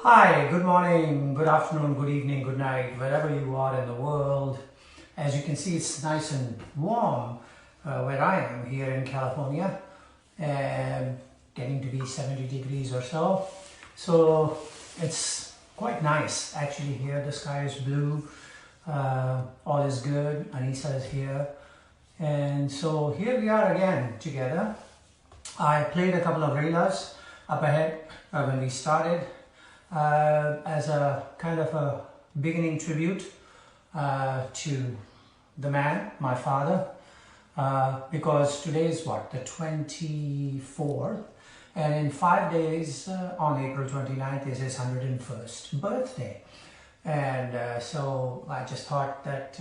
Hi, good morning, good afternoon, good evening, good night, wherever you are in the world. As you can see, it's nice and warm where I am here in California, and getting to be 70 degrees or so. So it's quite nice actually here. The sky is blue, all is good. Anisa is here. And so here we are again together. I played a couple of relas up ahead when we started. As a kind of a beginning tribute to the man, my father, because today is what, the 24th, and in 5 days on April 29th is his 101st birthday. And so I just thought that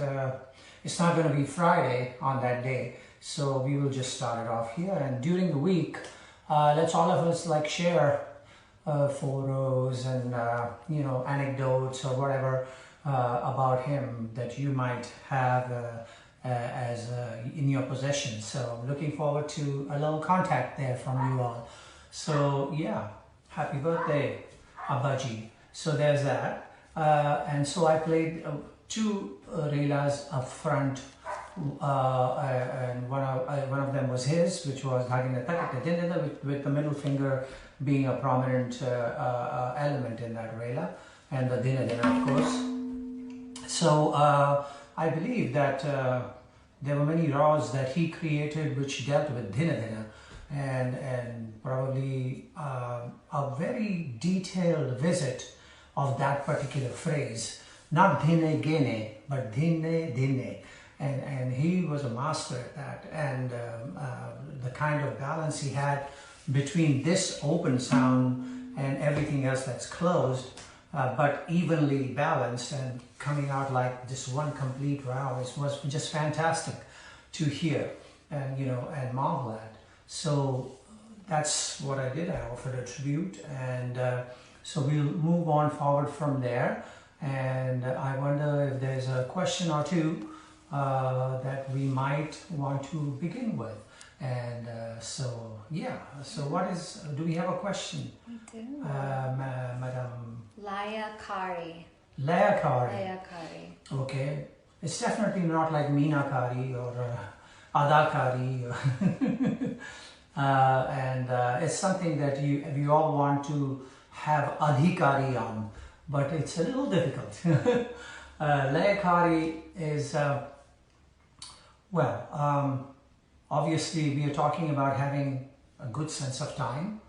it's not going to be Friday on that day, so we will just start it off here, and during the week let's all of us like share photos and anecdotes or whatever about him that you might have in your possession. So I'm looking forward to a little contact there from you all. So yeah, happy birthday, Abaji. So there's that. And so I played two relas up front, and one of them was his, which was Zakir Natak Academy, with the middle finger being a prominent element in that rela, and the Dina of course. So I believe that there were many raws that he created which dealt with Dina, and probably a very detailed visit of that particular phrase, not Dine Gene, but Dine. And he was a master at that, and the kind of balance he had between this open sound and everything else that's closed, but evenly balanced and coming out like this one complete row was just fantastic to hear and and marvel at. So that's what I did. I offered a tribute, and so we'll move on forward from there. And I wonder if there's a question or two that we might want to begin with. And so yeah, so do we have a question? We do. Madam Laya Kari. Laya Kari. Laya Kari. Okay, it's definitely not like Meena Kari or Ada Kari. And it's something that we all want to have adhikari on, but it's a little difficult. Laya Kari is obviously, we are talking about having a good sense of time,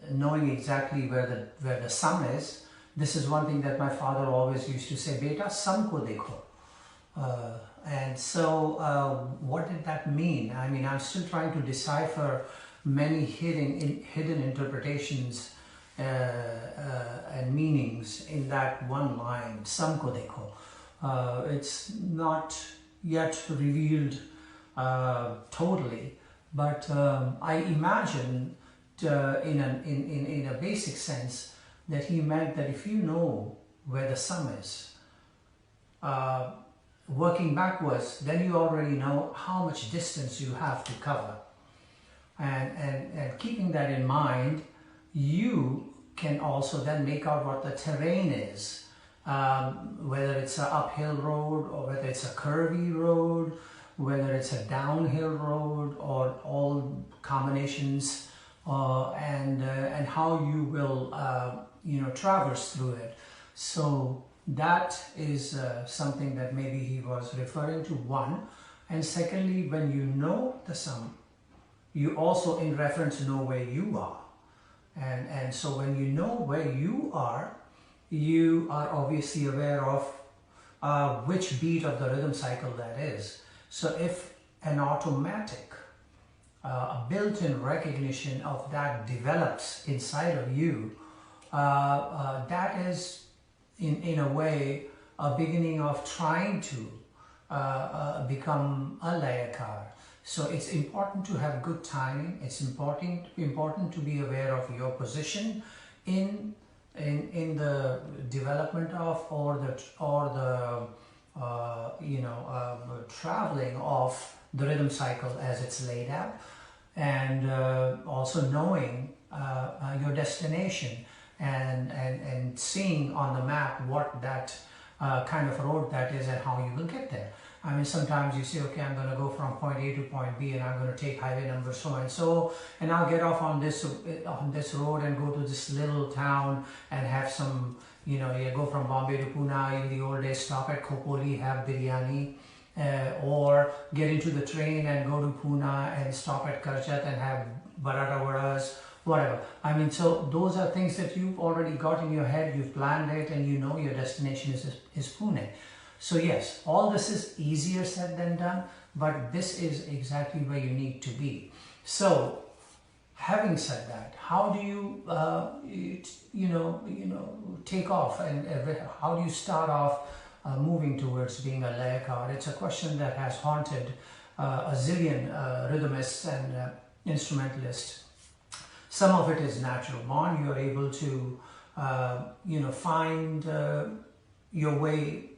knowing exactly where the sum is. This is one thing that my father always used to say, "Beta, sum ko dekho." And so, what did that mean? I mean, I'm still trying to decipher many hidden interpretations and meanings in that one line, "Sum ko dekho." It's not yet revealed totally, but I imagine in a basic sense that he meant that if you know where the sum is, working backwards, then you already know how much distance you have to cover, and keeping that in mind, you can also then make out what the terrain is, whether it's an uphill road or whether it's a curvy road, whether it's a downhill road, or all combinations, and how you will traverse through it. So that is something that maybe he was referring to, one. And secondly, when you know the sum, you also in reference know where you are, and so when you know where you are obviously aware of which beat of the rhythm cycle that is. So if an automatic, a built-in recognition of that develops inside of you, that is in a way a beginning of trying to become a layakar. So it's important to have good timing. It's important to be aware of your position in the development of or the traveling of the rhythm cycle as it's laid out, and also knowing your destination. and seeing on the map what that kind of road that is and how you will get there. I mean, sometimes you say, okay, I'm going to go from point A to point B and I'm going to take highway number so and so, and I'll get off on this road and go to this little town and have some, you know, you go from Bombay to Pune, in the old days stop at Khopoli, have biryani, or get into the train and go to Pune and stop at Karchat and have barata vadas, whatever. I mean, so those are things that you've already got in your head, you've planned it, and you know your destination is Pune. So yes, all this is easier said than done, but this is exactly where you need to be. So having said that, how do you, take off, and how do you start off moving towards being a layakar? It's a question that has haunted a zillion rhythmists and instrumentalists. Some of it is natural born. You are able to, find your way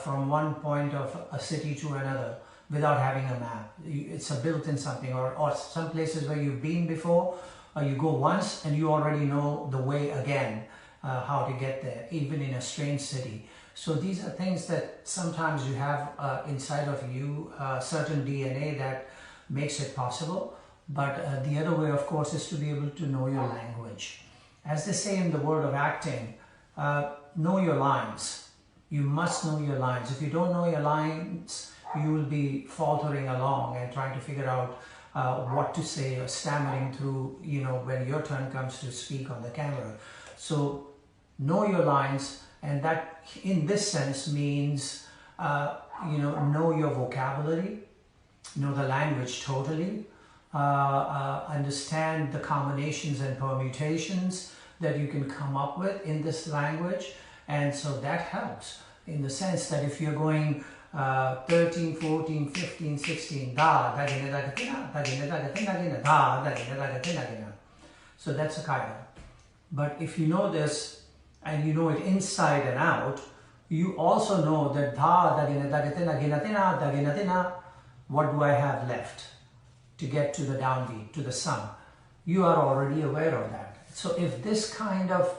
from one point of a city to another without having a map. It's a built-in something, or some places where you've been before, you go once and you already know the way again, how to get there, even in a strange city. So these are things that sometimes you have inside of you, certain DNA that makes it possible. But the other way, of course, is to be able to know your language. As they say in the world of acting, know your lines. You must know your lines. If you don't know your lines, you will be faltering along and trying to figure out what to say, or stammering through, when your turn comes to speak on the camera. So know your lines, and that in this sense means, know your vocabulary, know the language totally, understand the combinations and permutations that you can come up with in this language. And so that helps in the sense that if you're going 13, 14, 15, 16, da, da, gina, da, gina, da, gina, da, gina, da, da, gina, da, gina. So that's a kaida. But if you know this and you know it inside and out, you also know that da, da, gina, da, gina, da, gina, what do I have left to get to the downbeat, to the sum? You are already aware of that. So if this kind of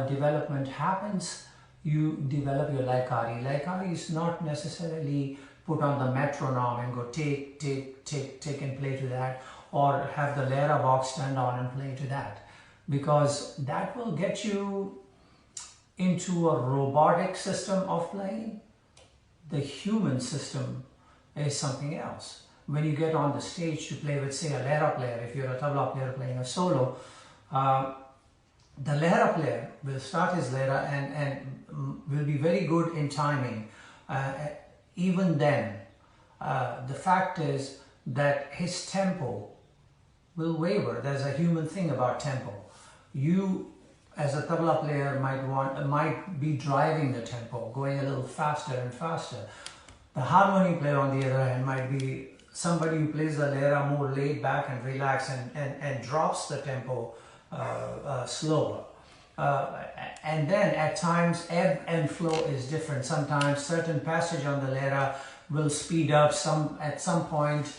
development happens, you develop your laikari. Laikari is not necessarily put on the metronome and go take and play to that, or have the lera box turned on and play to that, because that will get you into a robotic system of playing. The human system is something else. When you get on the stage to play with, say, a lera player, if you're a tabla player playing a solo, the lera player will start his lera and will be very good in timing. Even then, the fact is that his tempo will waver. There's a human thing about tempo. You, as a tabla player, might be driving the tempo, going a little faster and faster. The harmony player, on the other hand, might be somebody who plays the lera more laid back and relaxed and drops the tempo slower. And then at times ebb and flow is different. Sometimes certain passage on the lera will speed up, at some point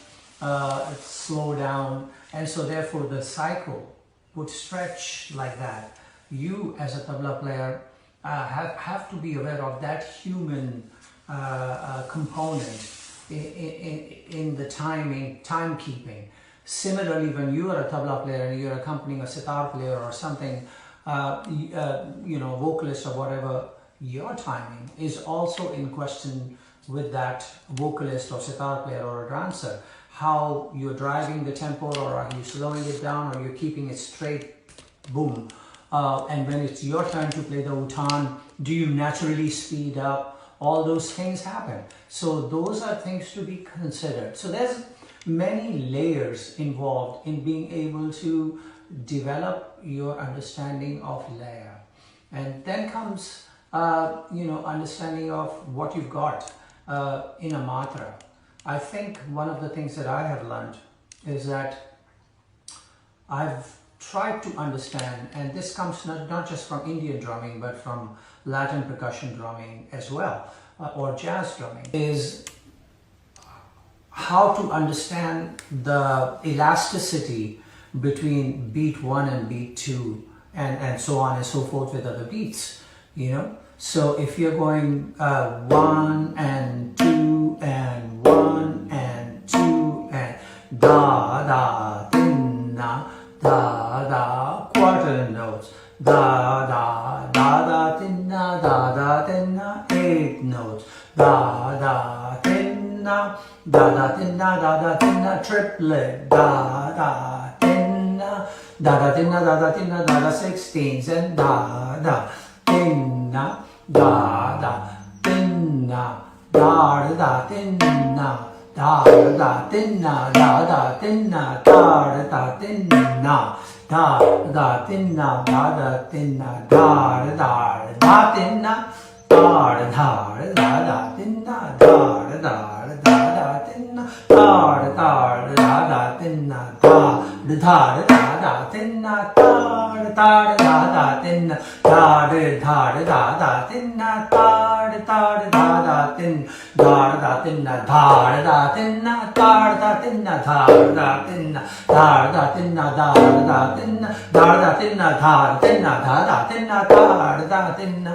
slow down, and so therefore the cycle would stretch like that. You as a tabla player have to be aware of that human component in the timekeeping. Similarly, when you are a tabla player and you're accompanying a sitar player or something, vocalist or whatever, your timing is also in question with that vocalist or sitar player or a dancer. How you're driving the tempo, or are you slowing it down, or you're keeping it straight, boom. And when it's your turn to play the utan, do you naturally speed up? All those things happen. So those are things to be considered. So there's many layers involved in being able to develop your understanding of laya. And then comes, understanding of what you've got in a matra. I think one of the things that I have learned is that I've tried to understand, and this comes not just from Indian drumming, but from Latin percussion drumming as well, or jazz drumming, is how to understand the elasticity between beat 1 and beat 2 and so on and so forth with other beats, you know. So if you're going 1 and 2 and 1 and 2 and da da din na da da, quarter notes, da da da da din na da da din na, 8 notes, da da din na da da din na da da din na, triplet, da da din na da da din na da da din na da da, 16s, and da da din na da da din na da da din na da da din na da da din na da da din na da da din na da da din na da da da din na da da da din na da da da din na da da da din na da da da din na da da da din na da da din na da da din da din na da din na da din na da din na da din na da da din na da din na da din na da din na da din na.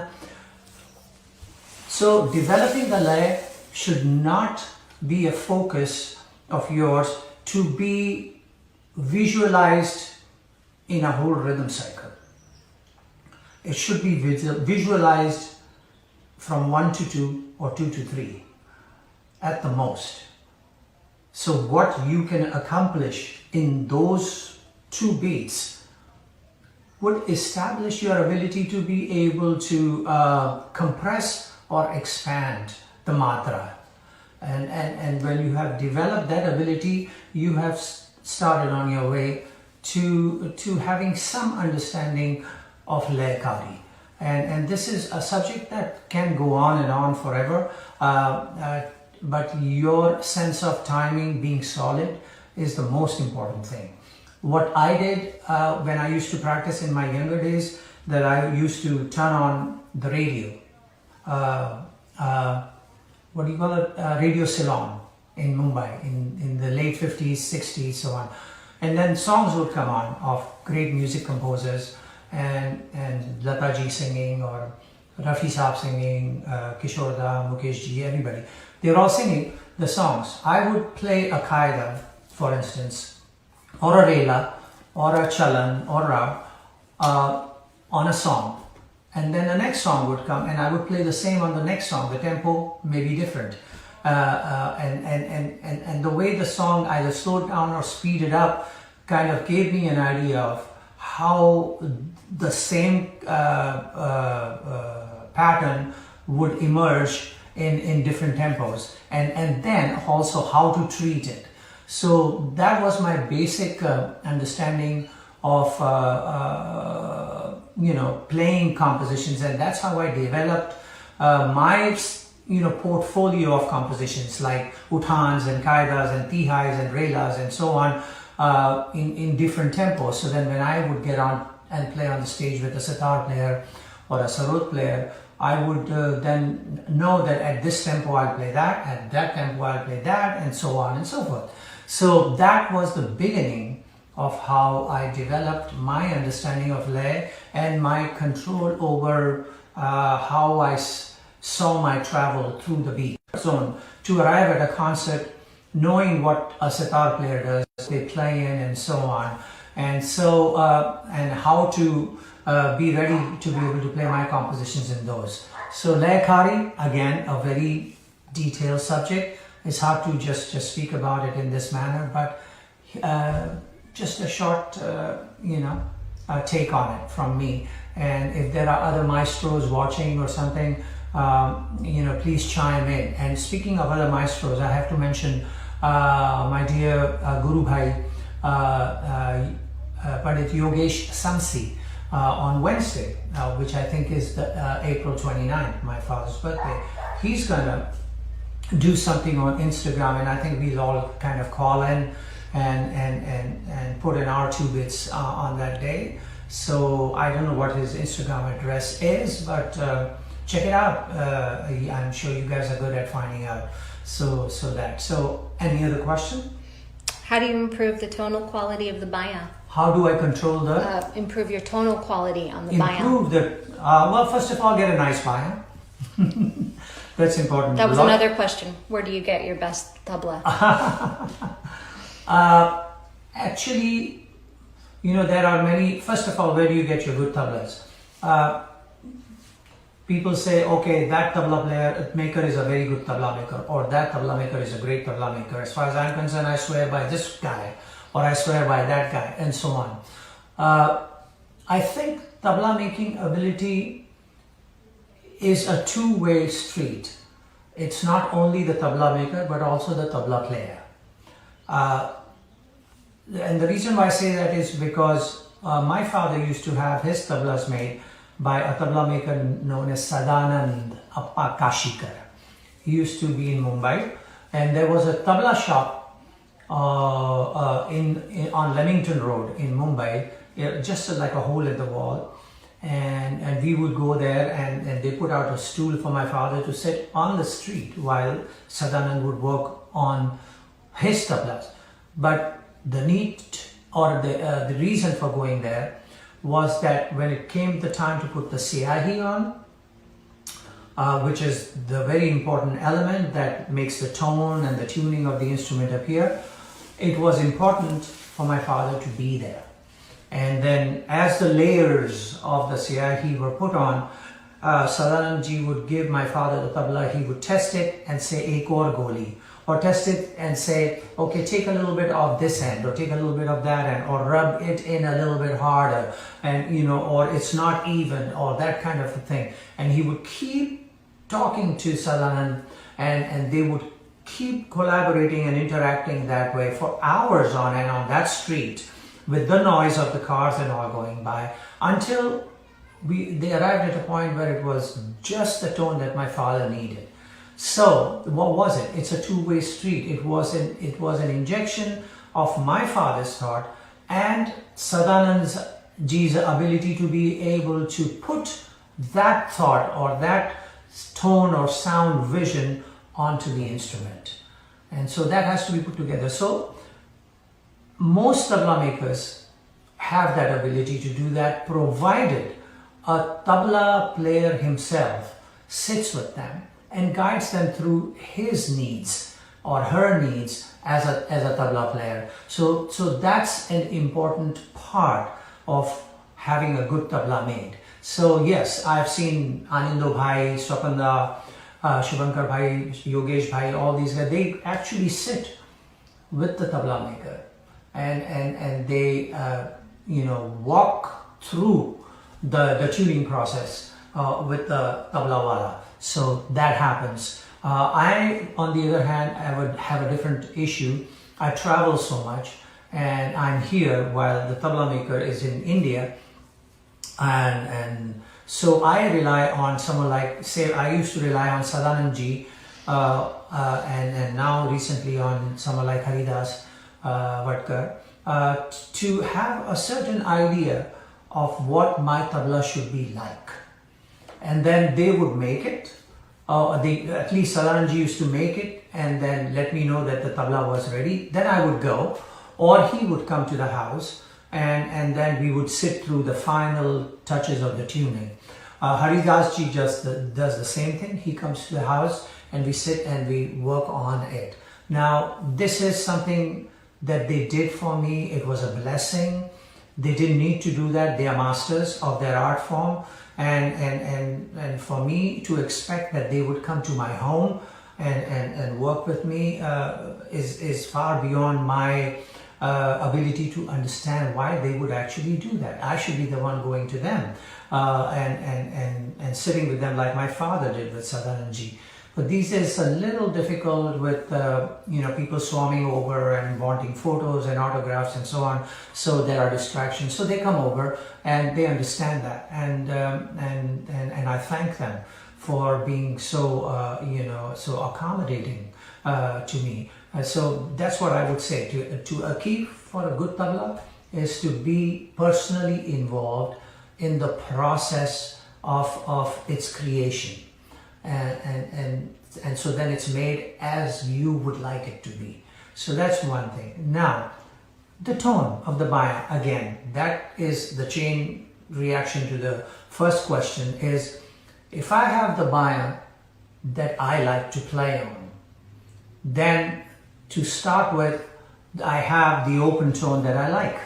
So developing the lay should not be a focus of yours to be visualized in a whole rhythm cycle. It should be visualized from 1 to 2 or 2 to 3 at the most. So what you can accomplish in those 2 beats would establish your ability to be able to compress or expand the matra. And when you have developed that ability, you have started on your way to having some understanding of Laikari. And this is a subject that can go on and on forever, but your sense of timing being solid is the most important thing. What I did when I used to practice in my younger days, that I used to turn on the radio, what do you call it, Radio Ceylon in Mumbai in the late 50s, 60s, so on. And then songs would come on of great music composers, and Lataji singing, or Rafi Saab singing, Kishore Da, Mukesh Ji, everybody. They were all singing the songs. I would play a qaida, for instance, or a rela, or a chalan, or rag on a song. And then the next song would come and I would play the same on the next song. The tempo may be different. And the way the song either slowed down or speeded up kind of gave me an idea of how the same pattern would emerge in different tempos, and then also how to treat it. So that was my basic understanding of playing compositions, and that's how I developed my portfolio of compositions like uthans and qaidas and tihais and relas and so on in different tempos. So then when I would get on and play on the stage with a sitar player or a sarod player, I would then know that at this tempo I'll play that, at that tempo I'll play that, and so on and so forth. So that was the beginning of how I developed my understanding of lay and my control over how I saw my travel through the beat zone to arrive at a concert knowing what a sitar player does, they play in, and so on, and so and how to be ready to be able to play my compositions in those. So Laikari, again, a very detailed subject. It's hard to just speak about it in this manner, but just a short take on it from me. And if there are other maestros watching or something, please chime in. And speaking of other maestros, I have to mention my dear Guru Bhai Pandit Yogesh Samsi on Wednesday, which I think is April 29th, my father's birthday. He's gonna do something on Instagram, and I think we'll all kind of call in and put in our 2 bits on that day. So I don't know what his Instagram address is, but check it out. I'm sure you guys are good at finding out. So any other question? How do you improve the tonal quality of the baya? How do I control the? Improve your tonal quality on the baya. Improve the. Well, first of all, get a nice baya. That's important. That was another question. Where do you get your best tabla? Actually, there are many. First of all, where do you get your good tablas? People say, okay, that tabla maker is a very good tabla maker, or that tabla maker is a great tabla maker. As far as I'm concerned, I swear by this guy, or I swear by that guy, and so on. I think tabla making ability is a two-way street. It's not only the tabla maker, but also the tabla player. And the reason why I say that is because my father used to have his tablas made by a tabla maker known as Sadanand Appa Kashikar. He used to be in Mumbai, and there was a tabla shop on Leamington Road in Mumbai, just like a hole in the wall. And we would go there, and they put out a stool for my father to sit on the street while Sadanand would work on his tablas. But the need or the reason for going there was that when it came the time to put the siyahi on, which is the very important element that makes the tone and the tuning of the instrument appear, it was important for my father to be there. And then as the layers of the siyahi were put on, Sadanand ji would give my father the tabla, he would test it and say, ek aur goli. Or test it and say, okay, take a little bit of this end, or take a little bit of that end, or rub it in a little bit harder, and or it's not even, or that kind of a thing. And he would keep talking to Sadanand, and they would keep collaborating and interacting that way for hours on end on that street, with the noise of the cars and all going by, until they arrived at a point where it was just the tone that my father needed. So what was it? It's a two-way street. It was an injection of my father's thought and Sadanand ji's ability to be able to put that thought or that tone or sound vision onto the instrument. And so that has to be put together. So most tabla makers have that ability to do that, provided a tabla player himself sits with them and guides them through his needs or her needs as a tabla player. So that's an important part of having a good tabla made. So yes, I've seen Anindo Bhai, Swapanda, Shubhankar Bhai, Yogesh Bhai, all these guys, they actually sit with the tabla maker and they walk through the tuning process with the tabla wala. So that happens. I, on the other hand, I would have a different issue. I travel so much, and I'm here while the tabla maker is in India, and so I rely on someone like, say, I used to rely on Sadanand ji, and now recently on someone like Haridas Vatkar, to have a certain idea of what my tabla should be like. And then they would make it, at least Sadanand ji used to make it and then let me know that the tabla was ready. Then I would go, or he would come to the house and then we would sit through the final touches of the tuning. Haridas ji just does the same thing. He comes to the house and we sit and we work on it. Now, this is something that they did for me. It was a blessing. They didn't need to do that. They are masters of their art form. And for me to expect that they would come to my home and work with me is far beyond my ability to understand why they would actually do that. I should be the one going to them and sitting with them like my father did with Sadanand ji. But these days it's a little difficult with people swarming over and wanting photos and autographs and so on. So there are distractions. So they come over and they understand that, and I thank them for being so so accommodating to me. So that's what I would say to a key for a good tabla is to be personally involved in the process of its creation. And so then it's made as you would like it to be. So that's one thing. Now, the tone of the baya, again, that is the chain reaction to the first question is, if I have the baya that I like to play on, then to start with, I have the open tone that I like.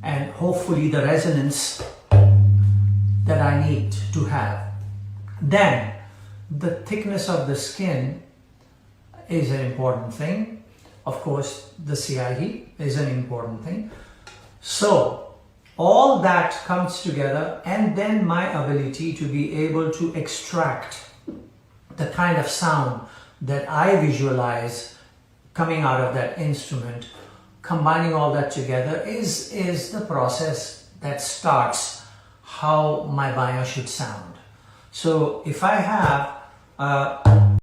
And hopefully the resonance that I need to have. Then, the thickness of the skin is an important thing. Of course, the siyahi is an important thing. So, all that comes together, and then my ability to be able to extract the kind of sound that I visualize coming out of that instrument, combining all that together is the process that starts how my baya should sound. So if I have